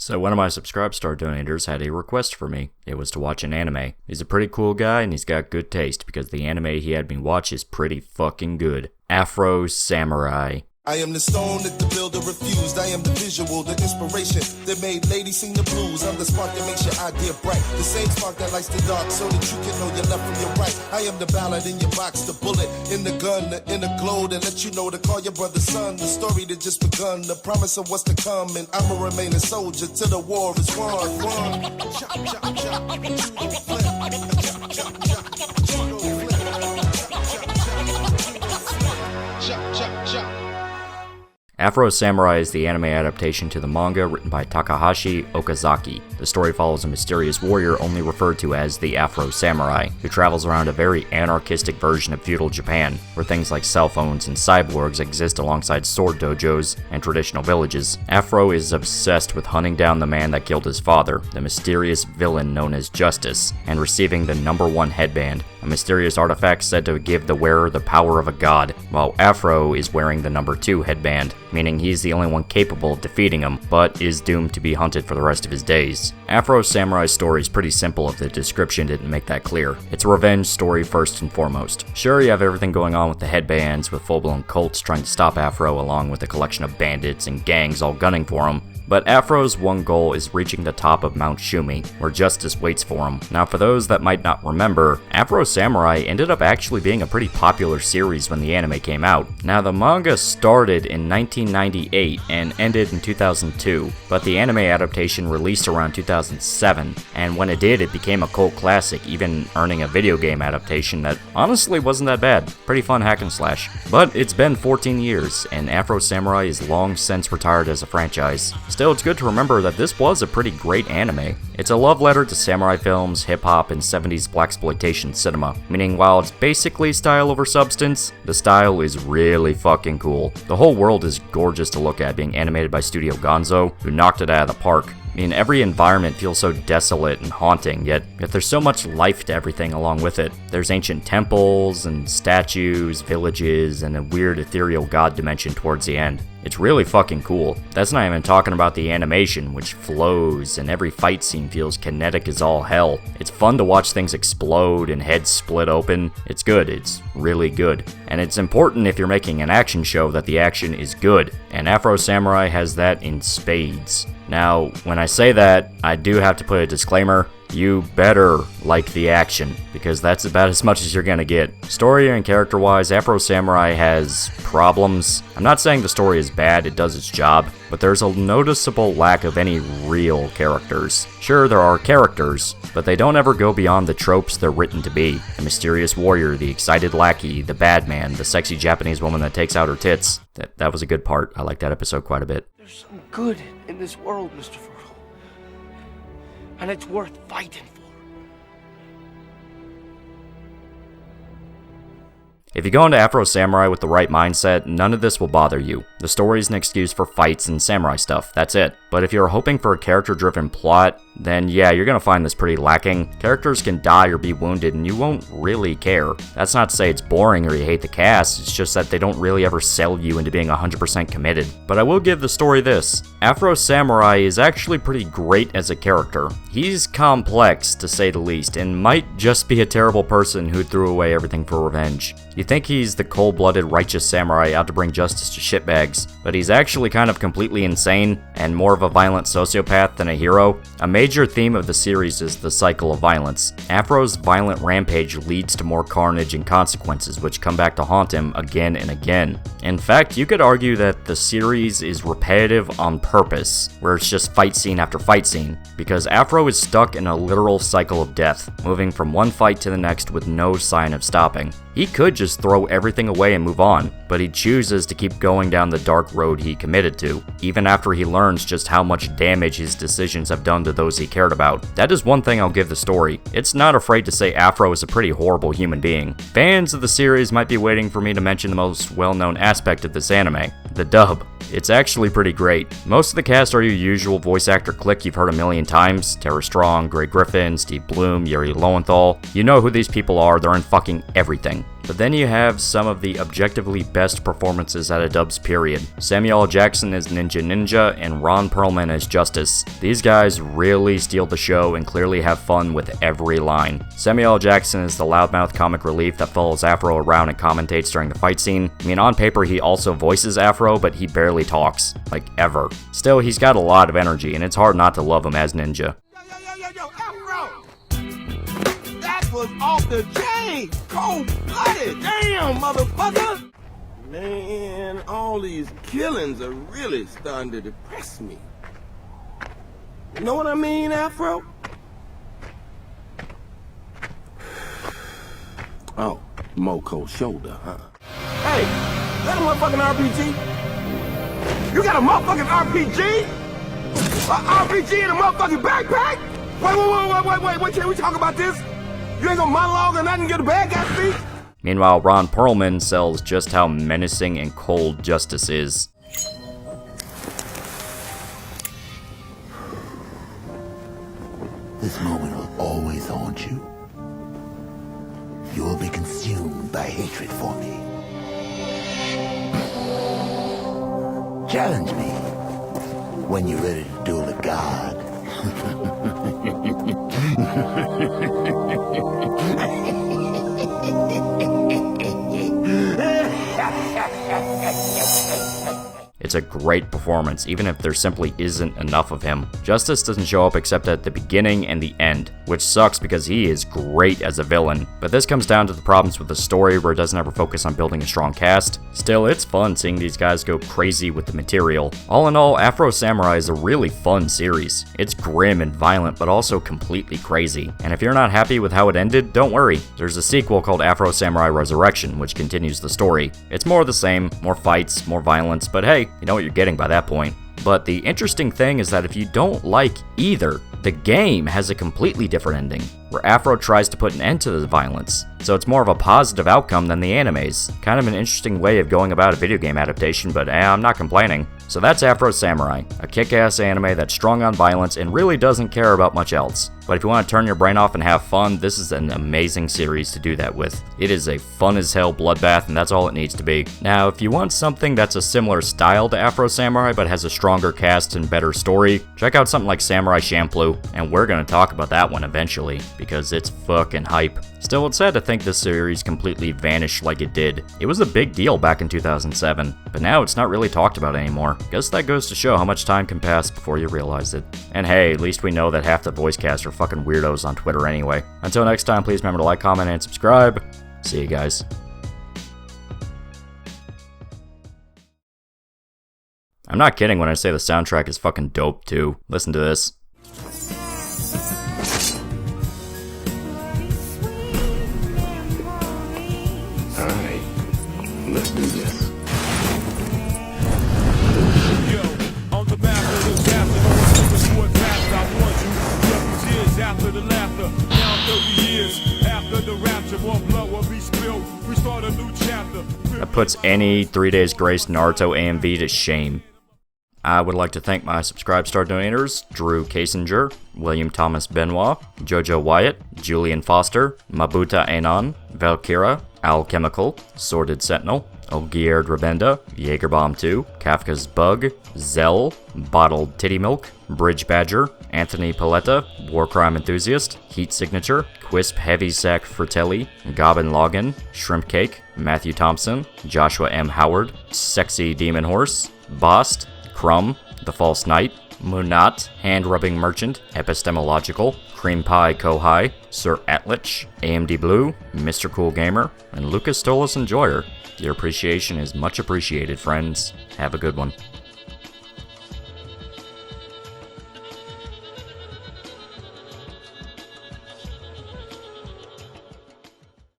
So one of my Subscribestar donators had a request for me. It was to watch an anime. He's a pretty cool guy and he's got good taste because the anime he had me watch is pretty fucking good. Afro Samurai. I am the stone that the builder refused. I am the visual, the inspiration that made ladies sing the blues. I'm the spark that makes your idea bright. The same spark that lights the dark so that you can know your left from your right. I am the ballad in your box, the bullet in the gun, the inner glow that let you know to call your brother son. The story that just begun, the promise of what's to come. And I'ma remain a soldier till the war is won. Chop, chop, chop, judo flip. Chop, chop, chop, judo flip. Chop, chop, chop. Afro Samurai is the anime adaptation to the manga written by Takahashi Okazaki. The story follows a mysterious warrior only referred to as the Afro Samurai, who travels around a very anarchistic version of feudal Japan, where things like cell phones and cyborgs exist alongside sword dojos and traditional villages. Afro is obsessed with hunting down the man that killed his father, the mysterious villain known as Justice, and receiving the #1 headband, a mysterious artifact said to give the wearer the power of a god, while Afro is wearing the #2 headband, meaning he's the only one capable of defeating him, but is doomed to be hunted for the rest of his days. Afro Samurai's story is pretty simple if the description didn't make that clear. It's a revenge story first and foremost. Sure, you have everything going on with the headbands, with full-blown cults trying to stop Afro along with a collection of bandits and gangs all gunning for him, but Afro's one goal is reaching the top of Mount Shumi, where justice waits for him. Now for those that might not remember, Afro Samurai ended up actually being a pretty popular series when the anime came out. Now the manga started in 1998 and ended in 2002, but the anime adaptation released around 2007, and when it did, it became a cult classic, even earning a video game adaptation that honestly wasn't that bad. Pretty fun hack and slash. But it's been 14 years, and Afro Samurai is long since retired as a franchise. Still, it's good to remember that this was a pretty great anime. It's a love letter to samurai films, hip-hop, and 70s blaxploitation cinema, meaning while it's basically style over substance, the style is really fucking cool. The whole world is gorgeous to look at, being animated by Studio Gonzo, who knocked it out of the park. I mean, every environment feels so desolate and haunting, yet there's so much life to everything along with it. There's ancient temples and statues, villages, and a weird ethereal god dimension towards the end. It's really fucking cool. That's not even talking about the animation, which flows, and every fight scene feels kinetic as all hell. It's fun to watch things explode and heads split open. It's good, it's really good. And it's important if you're making an action show that the action is good, and Afro Samurai has that in spades. Now, when I say that, I do have to put a disclaimer. You better like the action, because that's about as much as you're gonna get. Story and character-wise, Afro Samurai has problems. I'm not saying the story is bad, it does its job, but there's a noticeable lack of any real characters. Sure, there are characters, but they don't ever go beyond the tropes they're written to be. The mysterious warrior, the excited lackey, the bad man, the sexy Japanese woman that takes out her tits. That was a good part. I like that episode quite a bit. There's some good in this world, Mr. Frodo. And it's worth fighting for. If you go into Afro Samurai with the right mindset, none of this will bother you. The story is an excuse for fights and samurai stuff, that's it. But if you're hoping for a character-driven plot, then yeah, you're gonna find this pretty lacking. Characters can die or be wounded and you won't really care. That's not to say it's boring or you hate the cast, it's just that they don't really ever sell you into being 100% committed. But I will give the story this. Afro Samurai is actually pretty great as a character. He's complex, to say the least, and might just be a terrible person who threw away everything for revenge. You think he's the cold-blooded righteous samurai out to bring justice to shitbags, but he's actually kind of completely insane and more of a violent sociopath than a hero. A major theme of the series is the cycle of violence. Afro's violent rampage leads to more carnage and consequences, which come back to haunt him again and again. In fact, you could argue that the series is repetitive on purpose, where it's just fight scene after fight scene, because Afro is stuck in a literal cycle of death, moving from one fight to the next with no sign of stopping. He could just throw everything away and move on, but he chooses to keep going down the dark road he committed to, even after he learns just how much damage his decisions have done to those he cared about. That is one thing I'll give the story. It's not afraid to say Afro is a pretty horrible human being. Fans of the series might be waiting for me to mention the most well-known aspect of this anime, the dub. It's actually pretty great. Most of the cast are your usual voice actor clique you've heard a million times. Tara Strong, Greg Griffin, Steve Bloom, Yuri Lowenthal. You know who these people are, they're in fucking everything. But then you have some of the objectively best performances out of dubs period. Samuel L. Jackson as Ninja and Ron Perlman as Justice. These guys really steal the show and clearly have fun with every line. Samuel L. Jackson is the loudmouth comic relief that follows Afro around and commentates during the fight scene. I mean, on paper he also voices Afro, but he barely talks. Like, ever. Still, he's got a lot of energy, and it's hard not to love him as Ninja. Yo, Afro! That was off the chain! Cold-blooded! Damn, motherfucker! Man, all these killings are really starting to depress me. You know what I mean, Afro? Oh, Moco's shoulder, huh? Hey, that a motherfucking RPG? You got a motherfucking RPG? A RPG in a motherfucking backpack? Wait, can we talk about this? You ain't gonna monologue or nothing, get a bad guy speak? Meanwhile, Ron Perlman sells just how menacing and cold Justice is. This moment will always haunt you. You will be consumed by hatred for me. Challenge me when you're ready to duel a god. It's a great performance, even if there simply isn't enough of him. Justice doesn't show up except at the beginning and the end, which sucks because he is great as a villain. But this comes down to the problems with the story where it doesn't ever focus on building a strong cast. Still, it's fun seeing these guys go crazy with the material. All in all, Afro Samurai is a really fun series. It's grim and violent, but also completely crazy. And if you're not happy with how it ended, don't worry. There's a sequel called Afro Samurai Resurrection, which continues the story. It's more of the same, more fights, more violence, but hey, you know what you're getting by that point. But the interesting thing is that if you don't like either, the game has a completely different ending, where Afro tries to put an end to the violence. So it's more of a positive outcome than the animes. Kind of an interesting way of going about a video game adaptation, but I'm not complaining. So that's Afro Samurai, a kick-ass anime that's strong on violence and really doesn't care about much else. But if you want to turn your brain off and have fun, this is an amazing series to do that with. It is a fun as hell bloodbath, and that's all it needs to be. Now, if you want something that's a similar style to Afro Samurai but has a stronger cast and better story, check out something like Samurai Champloo, and we're gonna talk about that one eventually, because it's fucking hype. Still, it's sad to think this series completely vanished like it did. It was a big deal back in 2007, but now it's not really talked about anymore. Guess that goes to show how much time can pass before you realize it. And hey, at least we know that half the voice cast are fucking weirdos on Twitter anyway. Until next time, please remember to like, comment, and subscribe. See you guys. I'm not kidding when I say the soundtrack is fucking dope too. Listen to this. Alright, let's do this. Yo, on the back of the chapter, the short chapter, I want you. 7 years after the laughter, now 30 years after the rapture, more blood will be spilled. We start a new chapter. That puts any 3 Days Grace Naruto AMV to shame. I would like to thank my Subscribe Star donators, Drew Kasinger, William Thomas Benoit, Jojo Wyatt, Julian Foster, Mabuta Anon, Valkyra, Alchemical, Sordid Sentinel, Ogier Drabenda, Jaegerbomb 2, Kafka's Bug, Zell, Bottled Titty Milk, Bridge Badger, Anthony Paletta, Warcrime Enthusiast, Heat Signature, Quisp Heavysack Fratelli, Gobbin Login, Shrimp Cake, Matthew Thompson, Joshua M. Howard, Sexy Demon Horse, Bost, Crumb, The False Knight, Munat, Hand Rubbing Merchant, Epistemological, Cream Pie Kohai, Sir Atlich, AMD Blue, Mr. Cool Gamer, and Lucas Stolas Enjoyer. Your appreciation is much appreciated, friends. Have a good one.